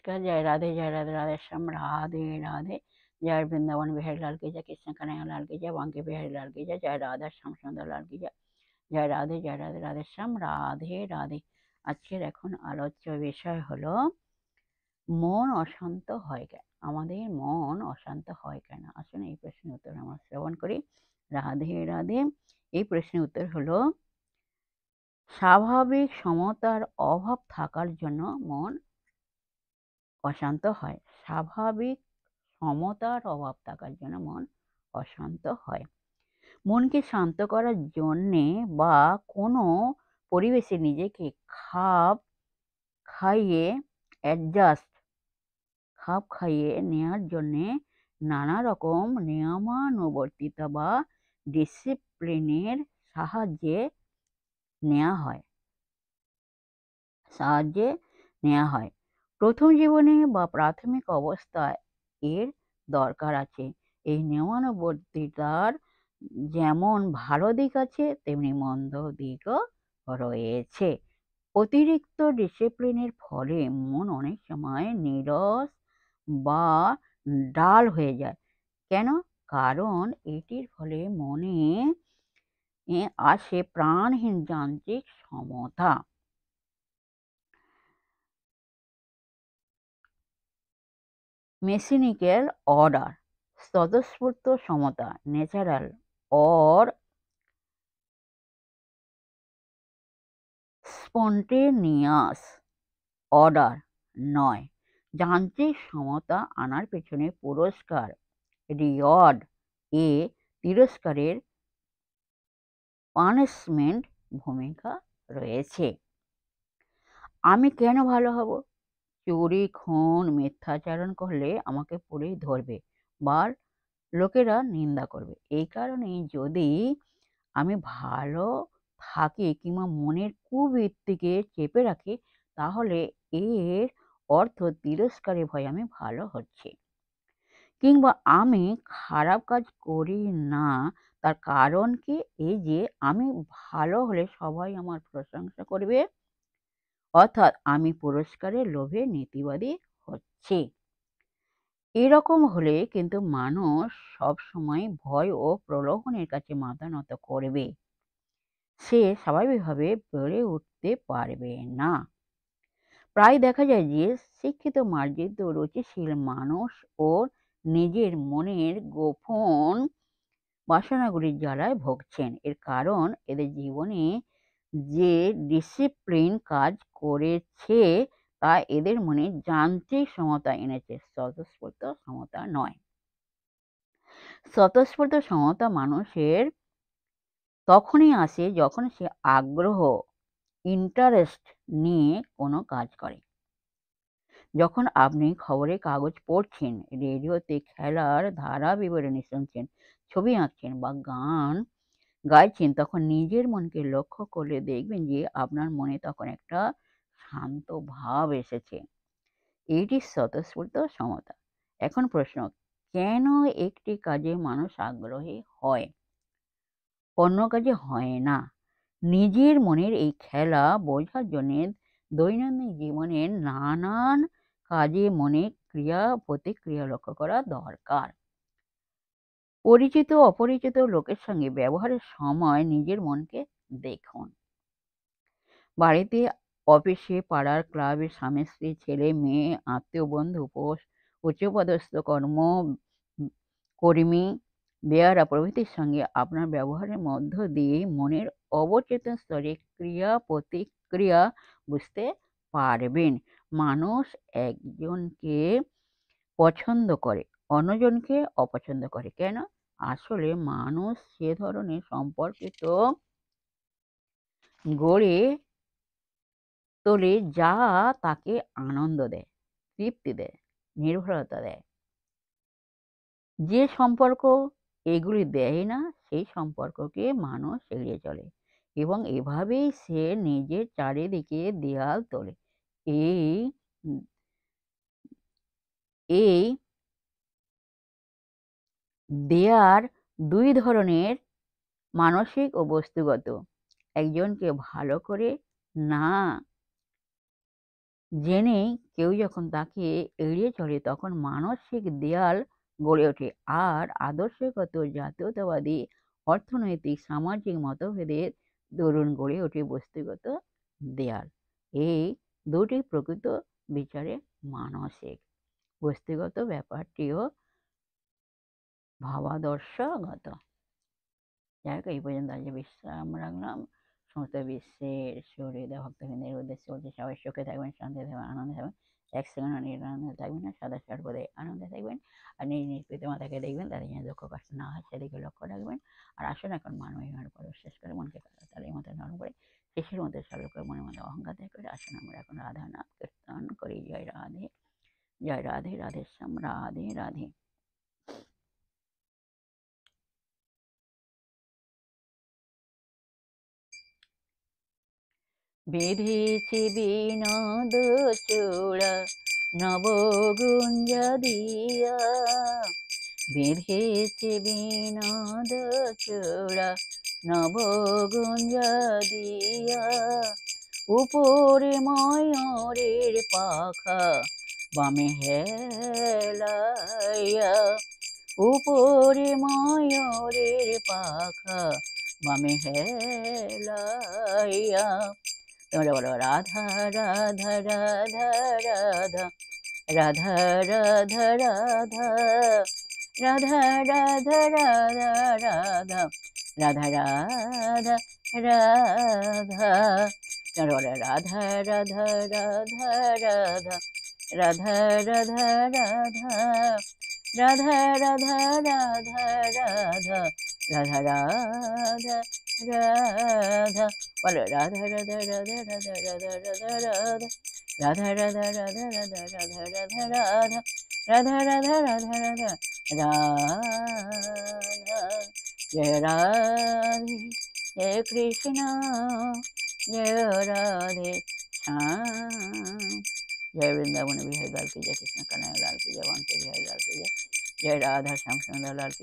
नमस्कार, जय राधे, जय राधे, राधे श्याम, राधे राधे। जय वृंदावन बिहारी लाल की जय, कृष्ण कन्हैया लाल की जय, बांके बिहारी लाल की जय, जय राधा श्याम सुंदर लाल की जय, जय राधे, जय राधे, राधे श्याम, राधे राधे। আজকের এখন আলোচ্য বিষয় হলো মন অশান্ত হয় কেন। আমাদের মন অশান্ত হয় কেন? আসুন এই প্রশ্নের উত্তর আমরা শ্রবণ করি। রাধে রাধে। এই প্রশ্নের উত্তর হলো স্বাভাবিক সমতার অভাব থাকার জন্য মন অশান্ত হয়। স্বাভাবিক সমতার অভাব থাকার জন্য মন অশান্ত হয়। মনকে শান্ত করার জন্যে বা কোনো পরিবেশে নিজেকে খাপ খাইয়ে নেওয়ার জন্যে নানা রকম নিয়মানুবর্তিতা বা ডিসিপ্লিনের সাহায্যে নেওয়া হয়। প্রথম জীবনে বা প্রাথমিক অবস্থায় এর দরকার আছে। এই নিয়মানুবর্তিতার যেমন ভালো দিক আছে তেমনি মন্দ দিকও রয়েছে। অতিরিক্ত ডিসিপ্লিনের ফলে মন অনেক সময় নীরস বা ডাল হয়ে যায়। কেন? কারণ এটির ফলে মনে আসে প্রাণহীন যান্ত্রিক সমতা। মেকানিক্যাল অর্ডার, স্বতঃস্ফূর্ত সমতা, ন্যাচারাল অর স্পন্টেনিয়াস অর্ডার নয়। যান্ত্রিক সমতা আনার পেছনে পুরস্কার, রিওয়ার্ড এ তিরস্কারের পানিশমেন্ট ভূমিকা রয়েছে। আমি কেন ভালো হব? চুরি, খুন, মিথ্যাচারণ করলে আমাকে পুলিশ ধরবে বা লোকেরা নিন্দা করবে। এই কারণেই যদি আমি ভালো থাকি কিংবা মনের কুবৃত্তিকে চেপে রাখি তাহলে এর অর্থ তিরস্কারের ভয়ে আমি ভালো হচ্ছি। কিংবা আমি খারাপ কাজ করি না, তার কারণ কি? এই যে আমি ভালো হলে সবাই আমার প্রশংসা করবে, অর্থাৎ আমি পুরস্কারের লোভে নীতিবাদী হচ্ছি। এরকম হলে কিন্তু মানুষ সবসময় ভয় ও প্রলোভনের কাছে মাথা নত করবে। সে স্বাভাবিকভাবে বেড়ে উঠতে পারবে না। প্রায় দেখা যায় যে শিক্ষিত, মার্জিত, রুচিশীল মানুষ ও নিজের মনের গোপন বাসনাগুলির জ্বালায় ভুগছেন। এর কারণ এদের জীবনে যে ডিসিপ্লিন কাজ করেছে তা এদের মনে যান্ত্রিক সমতা এনেছে, স্বতঃস্ফূর্ত সমতা নয়। স্বতঃস্ফূর্ত সমতা মানুষের তখনই আসে যখন সে আগ্রহ, ইন্টারেস্ট নিয়ে কোনো কাজ করে। যখন আপনি খবরের কাগজ পড়ছেন, রেডিওতে খেলার ধারা বিবরণী শুনছেন, ছবি আঁকছেন বা গান গাইছেন, তখন নিজের মনকে লক্ষ্য করলে দেখবেন যে আপনার মনে তখন একটা শান্ত ভাব এসেছে। এটি স্বতঃস্ফূর্ত সমতা। এখন প্রশ্ন, কেন একটি কাজে মানুষ আগ্রহী হয়, অন্য কাজে হয় না? নিজের মনের এই খেলা বোঝার জন্য দৈনন্দিন জীবনের নানান কাজে মনে ক্রিয়া প্রতিক্রিয়া লক্ষ্য করা দরকার। পরিচিত অপরিচিত লোকের সঙ্গে ব্যবহারের সময় নিজের মনকে দেখুন। বাড়িতে, অফিসে, পাড়ার ক্লাবে, স্বামী স্ত্রী, ছেলে মেয়ে, আত্মীয় বন্ধু, উচ্চপদস্থ কর্মী, বেয়ারা প্রভৃতির সঙ্গে আপনার ব্যবহারের মধ্য দিয়ে মনের অবচেতন স্তরে ক্রিয়া প্রতিক্রিয়া বুঝতে পারবেন। মানুষ একজনকে পছন্দ করে, অন্যজনকে অপছন্দ করে। কেন? আসলে মানুষ সে ধরনের সম্পর্কিত গড়ে তোলে যা তাকে আনন্দ দেয়, তৃপ্তি দেয়, নির্ভরতা দেয়। যে সম্পর্ক এগুলি দেয় না সেই সম্পর্ককে মানুষ এড়িয়ে চলে এবং এভাবেই সে নিজের চারিদিকে দেয়াল তোলে। এই এই দেয়ার দুই ধরনের, মানসিক ও বস্তুগত। একজনকে ভালো করে না জেনেই কেউ যখন তাকে এড়িয়ে চলে তখন মানসিক দেয়াল গড়ে ওঠে, আর আদর্শগত জাতীয়তাবাদী অর্থনৈতিক সামাজিক মতভেদের দরুন গড়ে ওঠে বস্তুগত দেয়াল। এই দুটি প্রকৃত বিচারে মানসিক, বস্তুগত ব্যাপারটিও ভাবাদর্শগত। যাই হোক, এই পর্যন্ত আজ বিশ্রাম রাখলাম। সমস্ত বিশ্বের সুহৃদয় ভক্তবৃন্দের উদ্দেশ্যে বলছি, সবাই সুখে থাকবেন, শান্তিতে থাকবেন, আনন্দে থাকবেন। এক সেকেন্ড নিরানন্দে থাকবেন না, সদা সর্বদাই আনন্দে থাকবেন। আর নিজ নিজ পিতামাতাকে দেখবেন, তাদের যেন দুঃখ কষ্ট না হয় সেদিকে লক্ষ্য রাখবেন। আর আসুন এখন মানবিক পর্ব শেষ করে মনকে তালের মতো নরম করে শিশুর মধ্যে সরল করে মনের মধ্যে অহংকার ত্যাগ করে আসুন আমরা এখন রাধা নাম কীর্তন করি। জয় রাধে, জয় রাধে, রাধে শ্যাম, রাধে রাধে। বেঁধেছে বিনোদ চূড়া নবগুঞ্জ দিয়া, বেঁধেছে বিনোদ চূড়া নবগুঞ্জ দিয়া, উপরে ময়ূরের পাখা বামে হেলাইয়া, উপরে ময়ূরের পাখা বামে হেলাইয়া। তোমরা বলো রাধা রাধা রাধা রাধা, রাধা রাধা রাধা, রাধা রাধা রাধা রাধা, রাধা রাধা রাধা। তোমরা বলো রাধা রাধা রাধা রাধা, রাধা রাধা রাধা, রাধা রাধা রাধা রাধা, রাধা রাধা রাধা। বলো রাধা রাধা রাধা রাধা রাধা রাধা রাধা, রাধা রাধা রাধা রাধা রাধা রাধা রাধা, রাধা রাধা রাধা রাধা রাধা। জয় রাধে, জয় কৃষ্ণ, জয় রাধে শ্যাম। जय वृंदावन बिहारी लाल की जय, कृष्ण कन्हैया लाल की जय, वंके बिहारी लाल की जय, जय राधा श्याम सुंदर लाल की।